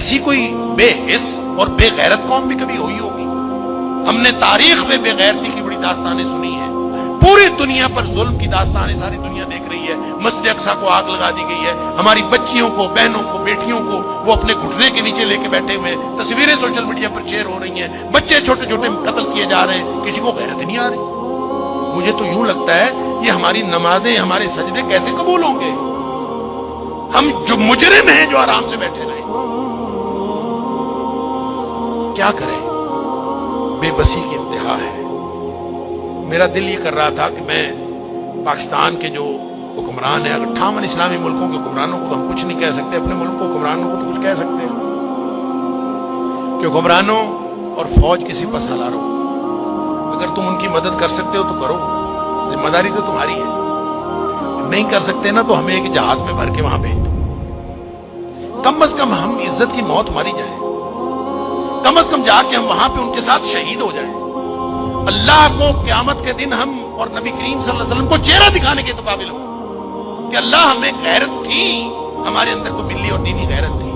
ऐसी कोई बेहिस और बेगैरत कौम भी कभी हुई होगी? हमने तारीख में बेगैरती की बड़ी दास्तानें सुनी हैं, पूरी दुनिया पर जुल्म की दास्तानें सारी दुनिया देख रही है। मस्जिद अक्सा को आग लगा दी गई है, हमारी बच्चियों को, बहनों को, बेटियों को वो अपने घुटने के नीचे लेके बैठे हुए हैं, तस्वीरें सोशल मीडिया पर शेयर हो रही हैं, बच्चे छोटे छोटे कत्ल किए जा रहे हैं, किसी को गैरत नहीं आ रही। मुझे तो यूं लगता है ये हमारी नमाजें, हमारे सजदे कैसे कबूल होंगे? हम जो मुजरिम हैं जो आराम से बैठे रहे, क्या करें? बेबसी की इंतहा है। मेरा दिल ये कर रहा था कि मैं पाकिस्तान के जो हुक्मरान है, 58 इस्लामी मुल्कों के हुक्मरानों को तो हम कुछ नहीं कह सकते, अपने मुल्क के हुक्मरानों को तो कुछ कह सकते हैं कि हुक्मरानों और फौज किसी पर सलार हो, अगर तुम उनकी मदद कर सकते हो तो करो, जिम्मेदारी तो तुम्हारी है। नहीं कर सकते ना तो हमें एक जहाज में भर के वहां भेज दो, कम से कम हम इज्जत की मौत मारी जाए, कम से कम जाके हम वहां पे उनके साथ शहीद हो जाएं। अल्लाह को क़यामत के दिन हम और नबी करीम सल्लल्लाहु अलैहि वसल्लम को चेहरा दिखाने के तो काबिल हो कि अल्लाह, हमें गैरत थी, हमारे अंदर को बिल्ली और दीनी गैरत थी।